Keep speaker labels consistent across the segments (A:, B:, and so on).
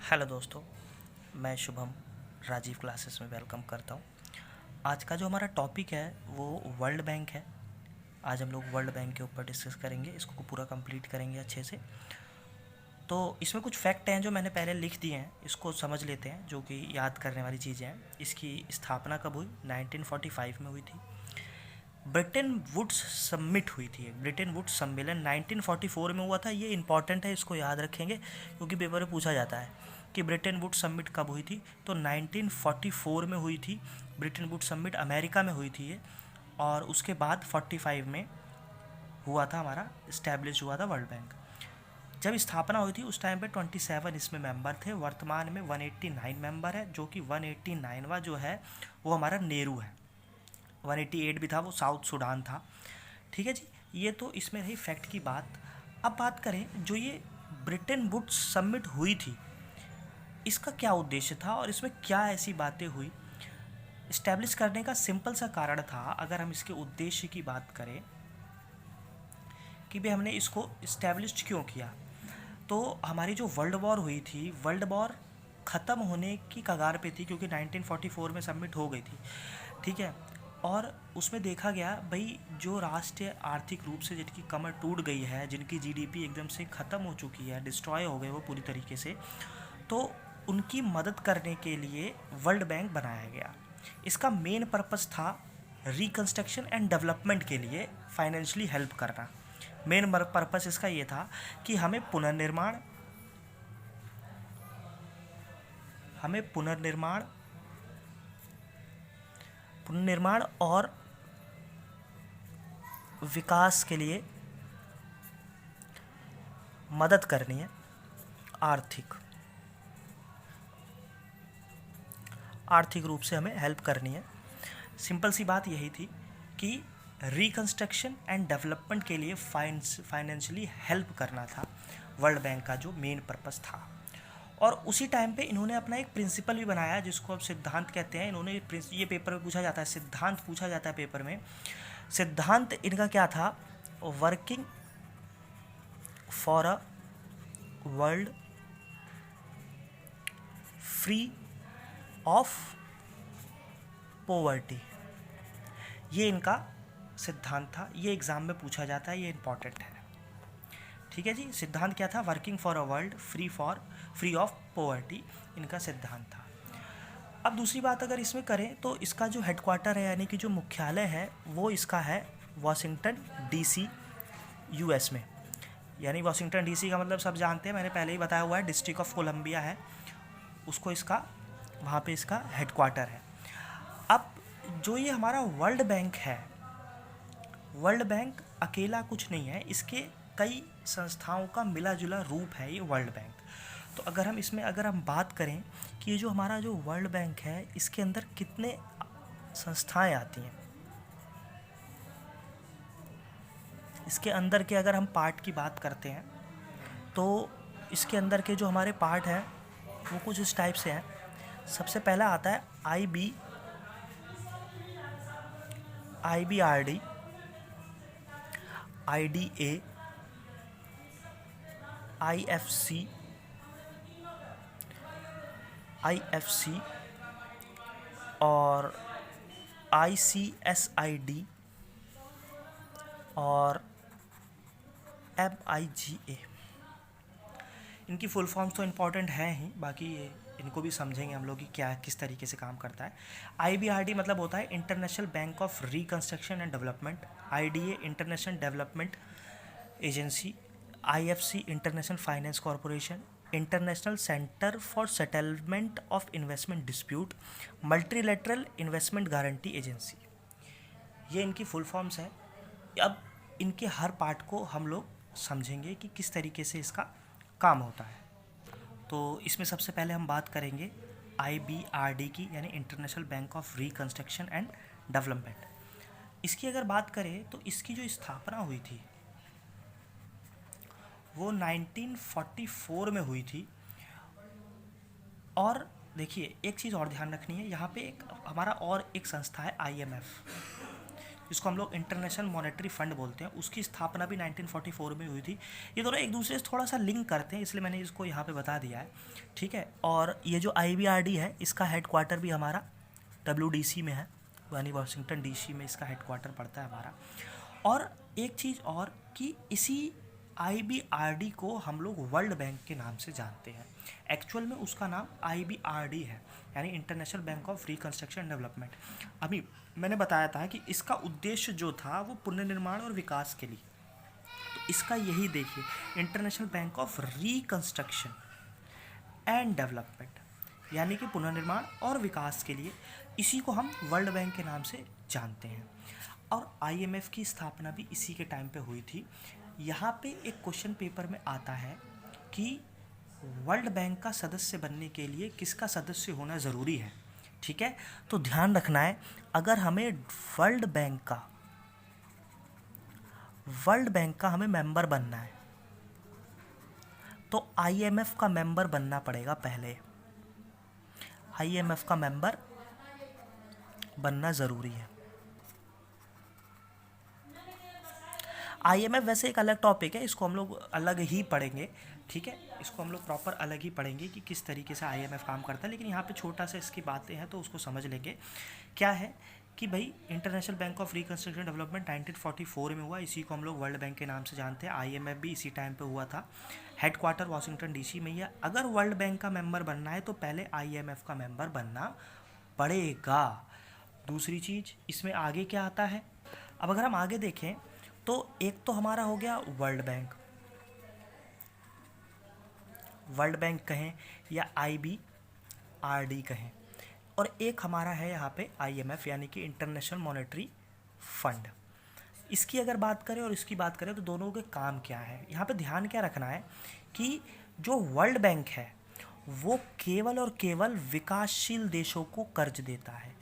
A: Hello दोस्तों, मैं Shubham Rajiv classes में वेलकम करता हूँ। आज का जो हमारा टॉपिक है वो वर्ल्ड बैंक है। आज हम लोग वर्ल्ड बैंक के ऊपर डिस्कस करेंगे, इसको पूरा कंप्लीट करेंगे अच्छे से। तो इसमें कुछ फैक्ट हैं जो मैंने पहले लिख दिए हैं, इसको समझ लेते हैं, जो कि याद करने वाली चीज़ें हैं। इसकी स्थापना कब हुई? 1945 में हुई थी। ब्रिटेन वुड्स समिट हुई थी, ब्रिटेन वुड्स सम्मेलन 1944 में हुआ था। ये इंपॉर्टेंट है, इसको याद रखेंगे क्योंकि पेपर में पूछा जाता है कि ब्रिटेन वुड्स समिट कब हुई थी। तो 1944 में हुई थी ब्रिटेन वुड्स समिट, अमेरिका में हुई थी ये। और उसके बाद 45 में हुआ था, हमारा इस्टेब्लिश हुआ था वर्ल्ड बैंक। जब स्थापना हुई थी उस टाइम पे 27 इसमें मेंबर थे। वर्तमान में 189 मेंबर है, जो कि 189वां जो है वो हमारा नेहरू है। 188 भी था, वो साउथ सूडान था। ठीक है जी, ये तो इसमें रही फैक्ट की बात। अब बात करें जो ये ब्रिटेन वुड्स समिट हुई थी, इसका क्या उद्देश्य था और इसमें क्या ऐसी बातें हुई। इस्टेब्लिश करने का सिंपल सा कारण था, अगर हम इसके उद्देश्य की बात करें कि भाई हमने इसको इस्टेब्लिश क्यों किया, तो हमारी जो वर्ल्ड वॉर हुई थी, वर्ल्ड वॉर ख़त्म होने की कगार पे थी क्योंकि 1944 में सबमिट हो गई थी। ठीक है, और उसमें देखा गया भाई जो राष्ट्र आर्थिक रूप से जिनकी कमर टूट गई है, जिनकी जीडीपी एकदम से ख़त्म हो चुकी है, डिस्ट्रॉय हो गए वो पूरी तरीके से, तो उनकी मदद करने के लिए वर्ल्ड बैंक बनाया गया। इसका मेन पर्पस था रिकंस्ट्रक्शन एंड डेवलपमेंट के लिए फाइनेंशियली हेल्प करना। मेन पर्पस इसका ये था कि हमें पुनर्निर्माण और विकास के लिए मदद करनी है। आर्थिक रूप से हमें हेल्प करनी है। सिंपल सी बात यही थी कि रिकंस्ट्रक्शन एंड डेवलपमेंट के लिए फाइनेंशियली हेल्प करना था वर्ल्ड बैंक का जो मेन पर्पस था। और उसी टाइम पे इन्होंने अपना एक प्रिंसिपल भी बनाया जिसको अब सिद्धांत कहते हैं। इन्होंने ये पेपर में पूछा जाता है, सिद्धांत पूछा जाता है पेपर में। सिद्धांत इनका क्या था? Working for a world free of poverty, ये इनका सिद्धांत था। ये एग्ज़ाम में पूछा जाता है, ये इंपॉर्टेंट है। ठीक है जी, सिद्धांत क्या था? Working for a world free of poverty, इनका सिद्धांत था। अब दूसरी बात अगर इसमें करें तो इसका जो हेडक्वार्टर है, यानी कि जो मुख्यालय है, वो इसका है वाशिंगटन डीसी, यूएस में। यानी वाशिंगटन डीसी का मतलब सब जानते हैं, मैंने पहले ही बताया हुआ है, डिस्ट्रिक्ट ऑफ कोलंबिया है उसको, इसका वहाँ पे इसका हेडक्वार्टर है। अब जो ये हमारा वर्ल्ड बैंक है, वर्ल्ड बैंक अकेला कुछ नहीं है, इसके कई संस्थाओं का मिला जुला रूप है ये वर्ल्ड बैंक। तो अगर हम बात करें कि ये जो हमारा जो वर्ल्ड बैंक है, इसके अंदर कितने संस्थाएं आती हैं, इसके अंदर के अगर हम पार्ट की बात करते हैं तो इसके अंदर के जो हमारे पार्ट हैं वो कुछ इस टाइप से हैं। सबसे पहला आता है IBRD, IDA, IFC और ICSID और MIGA। इनकी फुल फॉर्म्स तो इम्पॉर्टेंट हैं ही, बाकी इनको भी समझेंगे हम लोग कि क्या किस तरीके से काम करता है। IBRD मतलब होता है international bank of reconstruction and development, IDA international development agency, IFC international finance corporation, international centre for settlement of investment dispute, multilateral investment guarantee agency. ये इनकी फुल फॉर्म्स हैं। अब इनके हर पार्ट को हम लोग समझेंगे कि किस तरीके से इसका काम होता है। तो इसमें सबसे पहले हम बात करेंगे IBRD की, यानी international bank of reconstruction and development. इसकी अगर बात करें तो इसकी जो स्थापना हुई थी वो 1944 में हुई थी। और देखिए एक चीज़ और ध्यान रखनी है, यहाँ पे एक हमारा और एक संस्था है IMF, जिसको हम लोग इंटरनेशनल मॉनेटरी फंड बोलते हैं, उसकी स्थापना भी 1944 में हुई थी। ये दोनों एक दूसरे से थोड़ा सा लिंक करते हैं, इसलिए मैंने इसको यहाँ पे बता दिया है, ठीक है। और ये जो IBRD है, इसका हेड क्वार्टर भी हमारा WDC में है, यानी वाशिंगटन DC में इसका हेड क्वार्टर पड़ता है हमारा। और एक चीज़ और कि इसी IBRD को हम लोग वर्ल्ड बैंक के नाम से जानते हैं। एक्चुअल में उसका नाम IBRD है, यानी international bank of reconstruction and development. अभी मैंने बताया था कि इसका उद्देश्य जो था वो पुनर्निर्माण और विकास के लिए, तो इसका यही देखिए, international bank of reconstruction and development, यानी कि पुनर्निर्माण और विकास के लिए, इसी को हम वर्ल्ड बैंक के नाम से जानते हैं। और IMF की स्थापना भी इसी के टाइम पे हुई थी। यहाँ पे एक क्वेश्चन पेपर में आता है कि वर्ल्ड बैंक का सदस्य बनने के लिए किसका सदस्य होना ज़रूरी है, ठीक है। तो ध्यान रखना है, अगर हमें वर्ल्ड बैंक का हमें मेंबर बनना है तो IMF का मेंबर बनना पड़ेगा। पहले IMF का मेंबर बनना ज़रूरी है। IMF वैसे एक अलग टॉपिक है, इसको हम लोग अलग ही पढ़ेंगे, ठीक है। इसको हम लोग प्रॉपर अलग ही पढ़ेंगे कि किस तरीके से IMF काम करता है, लेकिन यहाँ पे छोटा सा इसकी बातें हैं तो उसको समझ लेंगे। क्या है कि भाई international bank of reconstruction development 1944 में हुआ, इसी को हम लोग वर्ल्ड बैंक के नाम से जानते हैं। IMF भी इसी टाइम पे हुआ था, हेड क्वार्टर वाशिंगटन DC में ही है। अगर वर्ल्ड बैंक का मेंबर बनना है तो पहले IMF का मेंबर बनना पड़ेगा। दूसरी चीज़ इसमें आगे क्या आता है, अब अगर हम आगे देखें तो एक तो हमारा हो गया वर्ल्ड बैंक कहें या IBRD कहें, और एक हमारा है यहाँ पे IMF, यानी कि इंटरनेशनल मॉनेटरी फंड। इसकी अगर बात करें और इसकी बात करें तो दोनों के काम क्या है, यहाँ पे ध्यान क्या रखना है कि जो वर्ल्ड बैंक है वो केवल और केवल विकासशील देशों को कर्ज देता है,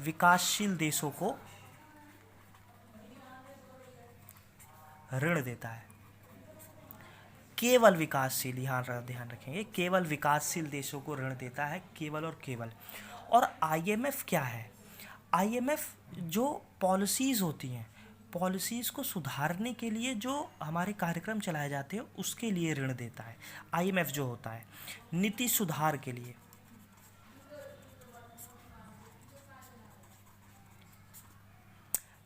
A: विकासशील देशों को ऋण देता है, केवल विकासशील, यहाँ ध्यान रखेंगे, केवल विकासशील देशों को ऋण देता है, केवल और केवल। और IMF क्या है, IMF जो पॉलिसीज़ होती हैं, पॉलिसीज़ को सुधारने के लिए जो हमारे कार्यक्रम चलाए जाते हैं उसके लिए ऋण देता है। IMF जो होता है नीति सुधार के लिए,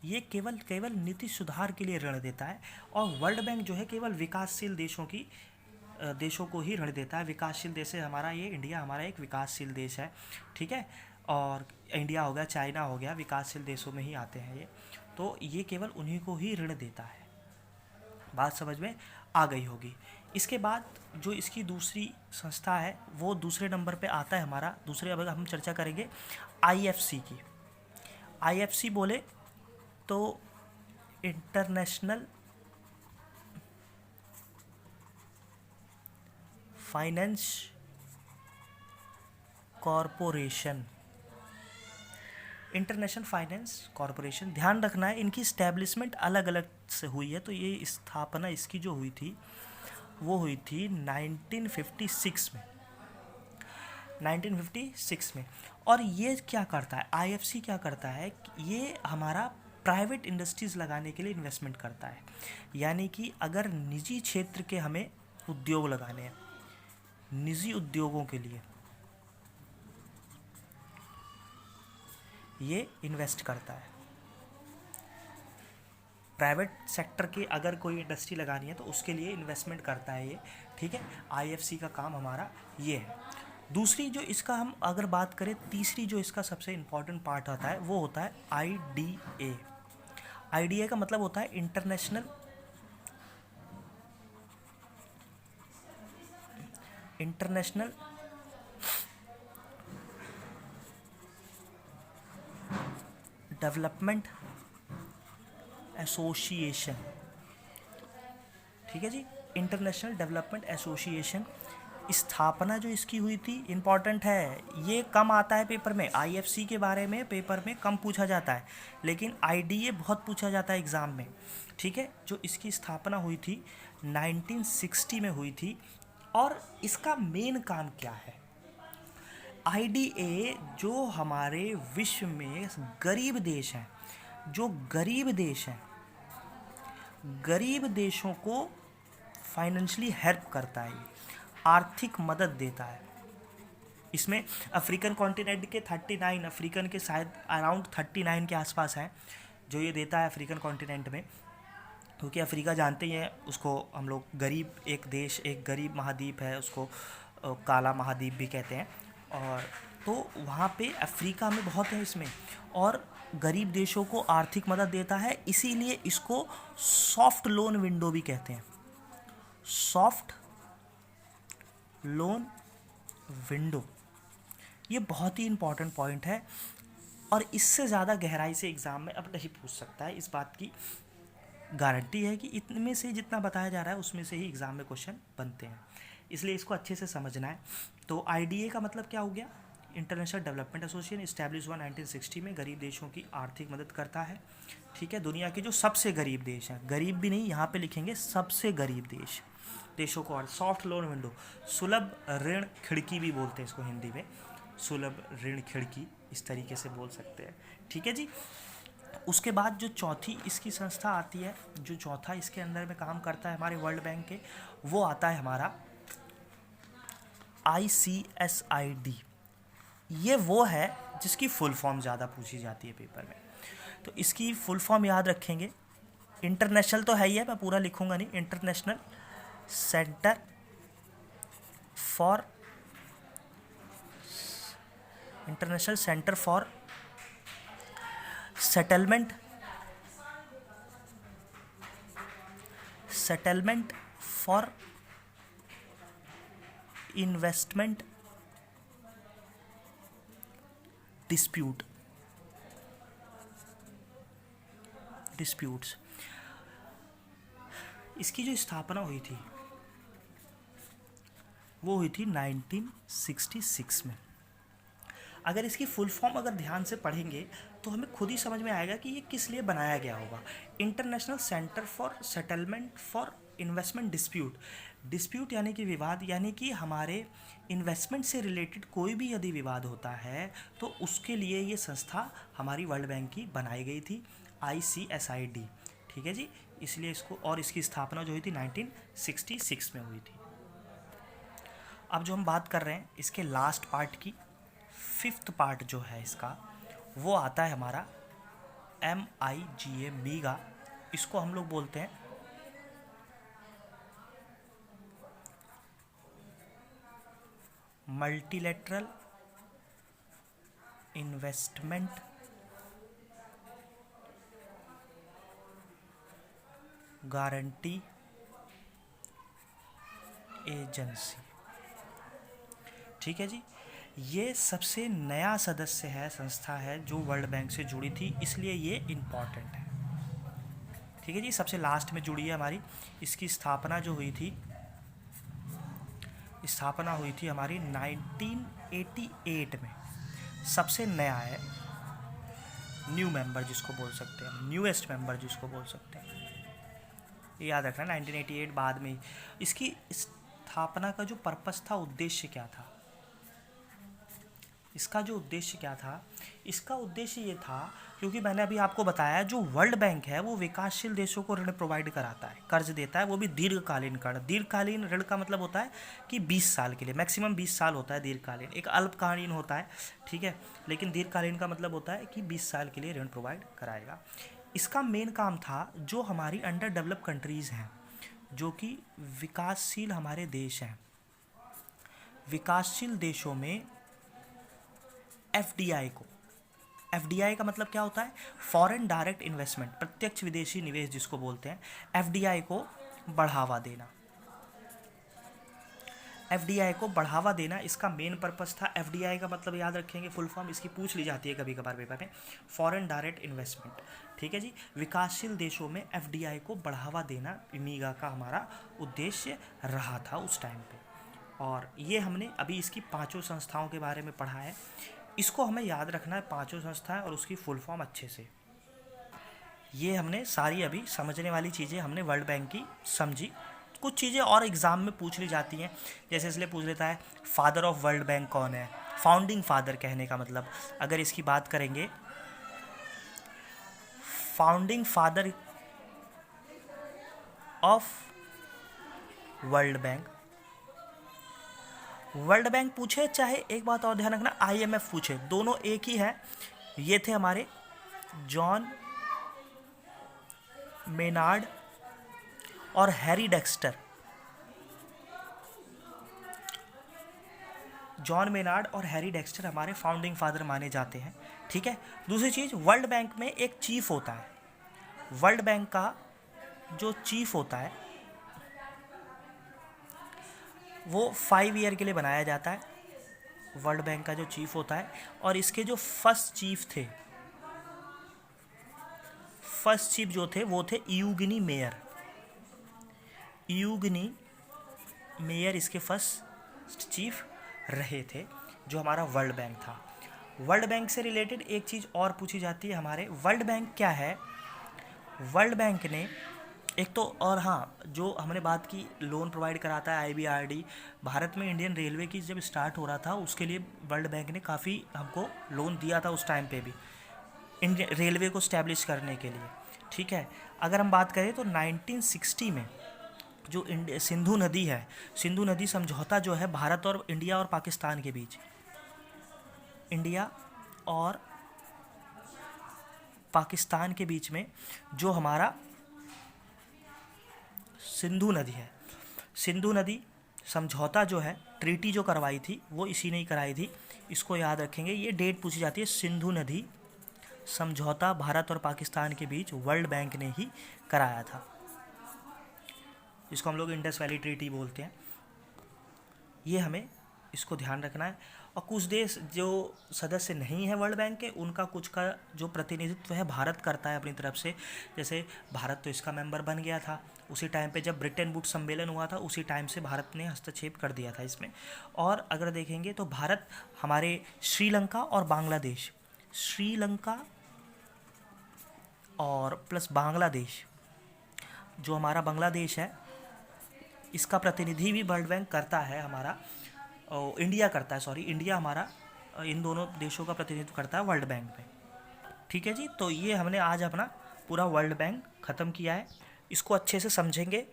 A: ये केवल नीति सुधार के लिए ऋण देता है। और वर्ल्ड बैंक जो है केवल विकासशील देशों को ही ऋण देता है। विकासशील देश है हमारा ये इंडिया, हमारा एक विकासशील देश है, ठीक है। और इंडिया हो गया, चाइना हो गया, विकासशील देशों में ही आते हैं ये, तो ये केवल उन्हीं को ही ऋण देता है। बात समझ में आ गई होगी। इसके बाद जो इसकी दूसरी संस्था है वो दूसरे नंबर पे आता है हमारा, दूसरे अब हम चर्चा करेंगे IFC की। IFC बोले तो international finance corporation, international finance corporation. ध्यान रखना है इनकी स्टैब्लिशमेंट अलग अलग से हुई है, तो ये स्थापना इसकी जो हुई थी वो हुई थी 1956 में, 1956 में। और ये क्या करता है, IFC क्या करता है, ये हमारा प्राइवेट इंडस्ट्रीज़ लगाने के लिए इन्वेस्टमेंट करता है। यानी कि अगर निजी क्षेत्र के हमें उद्योग लगाने हैं, निजी उद्योगों के लिए ये इन्वेस्ट करता है। प्राइवेट सेक्टर की अगर कोई इंडस्ट्री लगानी है तो उसके लिए इन्वेस्टमेंट करता है ये, ठीक है। IFC का काम हमारा ये है। दूसरी जो इसका हम अगर बात करें, तीसरी जो इसका सबसे इम्पॉर्टेंट पार्ट होता है वो होता है IDA। IDA का मतलब होता है इंटरनेशनल डेवलपमेंट एसोसिएशन, ठीक है जी, इंटरनेशनल डेवलपमेंट एसोसिएशन। स्थापना जो इसकी हुई थी इम्पॉर्टेंट है, ये कम आता है पेपर में, IFC के बारे में पेपर में कम पूछा जाता है, लेकिन IDA बहुत पूछा जाता है एग्ज़ाम में, ठीक है। जो इसकी स्थापना हुई थी 1960 में हुई थी। और इसका मेन काम क्या है, आईडीए जो हमारे विश्व में गरीब देश हैं, जो गरीब देश हैं, गरीब देशों को फाइनेंशियली हेल्प करता है, आर्थिक मदद देता है। इसमें अफ्रीकन कॉन्टिनेंट के 39, अफ्रीकन के शायद अराउंड 39 के आसपास हैं जो ये देता है अफ्रीकन कॉन्टिनेंट में, क्योंकि अफ्रीका जानते ही हैं उसको हम लोग गरीब एक देश, एक गरीब महाद्वीप है, उसको काला महाद्वीप भी कहते हैं। और तो वहाँ पे अफ्रीका में बहुत है इसमें, और गरीब देशों को आर्थिक मदद देता है, इसीलिए इसको सॉफ्ट लोन विंडो भी कहते हैं। सॉफ्ट लोन विंडो, ये बहुत ही इंपॉर्टेंट पॉइंट है और इससे ज़्यादा गहराई से एग्ज़ाम में अब नहीं पूछ सकता है। इस बात की गारंटी है कि इतने से जितना बताया जा रहा है उसमें से ही एग्ज़ाम में क्वेश्चन बनते हैं, इसलिए इसको अच्छे से समझना है। तो आईडीए का मतलब क्या हो गया? इंटरनेशनल डेवलपमेंट एसोसिएशन, इस्टेब्लिश हुआ 1960 में, गरीब देशों की आर्थिक मदद करता है। ठीक है, दुनिया के जो सबसे गरीब देश हैं, गरीब भी नहीं, यहाँ पे लिखेंगे सबसे गरीब देशों को। और सॉफ्ट लोन विंडो, सुलभ ऋण खिड़की भी बोलते हैं इसको हिंदी में, सुलभ ऋण खिड़की इस तरीके से बोल सकते हैं। ठीक है जी। उसके बाद जो चौथी इसकी संस्था आती है, जो चौथा इसके अंदर में काम करता है हमारे वर्ल्ड बैंक के, वो आता है हमारा ICSID। ये वो है जिसकी फुल फॉर्म ज़्यादा पूछी जाती है पेपर में, तो इसकी फुल फॉर्म याद रखेंगे। इंटरनेशनल तो है ही है, मैं पूरा लिखूंगा नहीं। International centre for settlement for investment disputes. इसकी जो स्थापना हुई थी वो हुई थी 1966 में। अगर इसकी फुल फॉर्म अगर ध्यान से पढ़ेंगे तो हमें खुद ही समझ में आएगा कि ये किस लिए बनाया गया होगा। International centre for settlement for investment dispute यानी कि विवाद, यानी कि हमारे इन्वेस्टमेंट से रिलेटेड कोई भी यदि विवाद होता है तो उसके लिए ये संस्था हमारी वर्ल्ड बैंक की बनाई गई थी, ICSID। ठीक है जी, इसलिए इसको, और इसकी स्थापना जो हुई थी 1966 में हुई थी। अब जो हम बात कर रहे हैं इसके लास्ट पार्ट की, 5th पार्ट जो है इसका, वो आता है हमारा MIGA। इसको हम लोग बोलते हैं मल्टीलेटरल इन्वेस्टमेंट गारंटी एजेंसी। ठीक है जी, ये सबसे नया सदस्य है, संस्था है जो वर्ल्ड बैंक से जुड़ी थी, इसलिए ये इम्पॉर्टेंट है। ठीक है जी, सबसे लास्ट में जुड़ी है हमारी। इसकी स्थापना जो हुई थी, स्थापना हुई थी हमारी 1988 में। सबसे नया है, न्यू मेंबर जिसको बोल सकते हैं, न्यूएस्ट मेंबर जिसको बोल सकते हैं, ये याद रखना। 1988 बाद में इसकी स्थापना का जो पर्पस था, उद्देश्य क्या था, इसका जो उद्देश्य क्या था, इसका उद्देश्य ये था, क्योंकि मैंने अभी आपको बताया जो वर्ल्ड बैंक है वो विकासशील देशों को ऋण प्रोवाइड कराता है, कर्ज देता है, वो भी दीर्घकालीन कर्ज। दीर्घकालीन ऋण का मतलब होता है कि 20 साल के लिए, मैक्सिमम 20 साल होता है दीर्घकालीन, एक अल्पकालीन होता है। ठीक है, लेकिन दीर्घकालीन का मतलब होता है कि 20 साल के लिए ऋण प्रोवाइड कराएगा। इसका मेन काम था, जो हमारी अंडर डेवलप कंट्रीज़ हैं, जो कि विकासशील हमारे देश हैं, विकासशील देशों में एफडीआई का मतलब क्या होता है? फॉरेन डायरेक्ट इन्वेस्टमेंट, प्रत्यक्ष विदेशी निवेश जिसको बोलते हैं, एफडीआई को बढ़ावा देना। एफडीआई को बढ़ावा देना इसका मेन पर्पस था। एफडीआई का मतलब याद रखेंगे, फुल फॉर्म इसकी पूछ ली जाती है कभी कभार पेपर में, फॉरेन डायरेक्ट इन्वेस्टमेंट। ठीक है जी, विकासशील देशों में एफडीआई को बढ़ावा देना मीगा का हमारा उद्देश्य रहा था उस टाइम पे। और ये हमने अभी इसकी 5 संस्थाओं के बारे में पढ़ा है, इसको हमें याद रखना है, 5 संस्थाएं और उसकी फुल फॉर्म अच्छे से। ये हमने सारी अभी समझने वाली चीज़ें हमने वर्ल्ड बैंक की समझी, कुछ चीज़ें और एग्ज़ाम में पूछ ली जाती हैं, जैसे इसलिए पूछ लेता है फादर ऑफ वर्ल्ड बैंक कौन है। फाउंडिंग फादर कहने का मतलब, अगर इसकी बात करेंगे, founding father of world bank, world bank पूछे चाहे एक बात और ध्यान रखना आईएमएफ पूछे, दोनों एक ही है। ये थे हमारे जॉन मेनार्ड और हैरी डेक्स्टर। जॉन मेनार्ड और हैरी डेक्स्टर हमारे फाउंडिंग फादर माने जाते हैं, ठीक है। दूसरी चीज़, वर्ल्ड बैंक में एक चीफ होता है। वर्ल्ड बैंक का जो चीफ होता है वो 5 ईयर के लिए बनाया जाता है, वर्ल्ड बैंक का जो चीफ होता है। और इसके जो फर्स्ट चीफ जो थे वो थे यूगिनी मेयर। यूगिनी मेयर इसके फर्स्ट चीफ रहे थे, जो हमारा वर्ल्ड बैंक था। वर्ल्ड बैंक से रिलेटेड एक चीज़ और पूछी जाती है हमारे, वर्ल्ड बैंक क्या है। वर्ल्ड बैंक ने एक तो, और हाँ, जो हमने बात की लोन प्रोवाइड कराता है आईबीआरडी, भारत में इंडियन रेलवे की जब स्टार्ट हो रहा था उसके लिए वर्ल्ड बैंक ने काफ़ी हमको लोन दिया था उस टाइम पे भी, इंडियन रेलवे को स्टैब्लिश करने के लिए, ठीक है। अगर हम बात करें तो 1960 में जो सिंधु नदी है, सिंधु नदी समझौता जो है भारत और इंडिया और पाकिस्तान के बीच, इंडिया और पाकिस्तान के बीच में जो हमारा सिंधु नदी है, सिंधु नदी समझौता जो है, ट्रीटी जो करवाई थी वो इसी ने ही कराई थी, इसको याद रखेंगे। ये डेट पूछी जाती है, सिंधु नदी समझौता भारत और पाकिस्तान के बीच वर्ल्ड बैंक ने ही कराया था, इसको हम लोग इंडस वैली ट्रीटी बोलते हैं। ये हमें इसको ध्यान रखना है। और कुछ देश जो सदस्य नहीं है वर्ल्ड बैंक के, उनका कुछ का जो प्रतिनिधित्व है भारत करता है अपनी तरफ से। जैसे भारत तो इसका मेंबर बन गया था उसी टाइम पे जब ब्रिटेन वुड्स सम्मेलन हुआ था, उसी टाइम से भारत ने हस्तक्षेप कर दिया था इसमें। और अगर देखेंगे तो भारत हमारे श्रीलंका और बांग्लादेश, श्रीलंका और प्लस बांग्लादेश, जो हमारा बांग्लादेश है इसका प्रतिनिधि भी वर्ल्ड बैंक करता है हमारा, इंडिया करता है, सॉरी, इंडिया हमारा इन दोनों देशों का प्रतिनिधित्व करता है वर्ल्ड बैंक में, ठीक है जी। तो ये हमने आज अपना पूरा वर्ल्ड बैंक ख़त्म किया है। इसको अच्छे से समझेंगे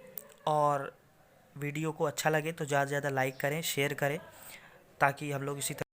A: और वीडियो को अच्छा लगे तो ज़्यादा से ज़्यादा लाइक करें, शेयर करें, ताकि हम लोग इसी तरह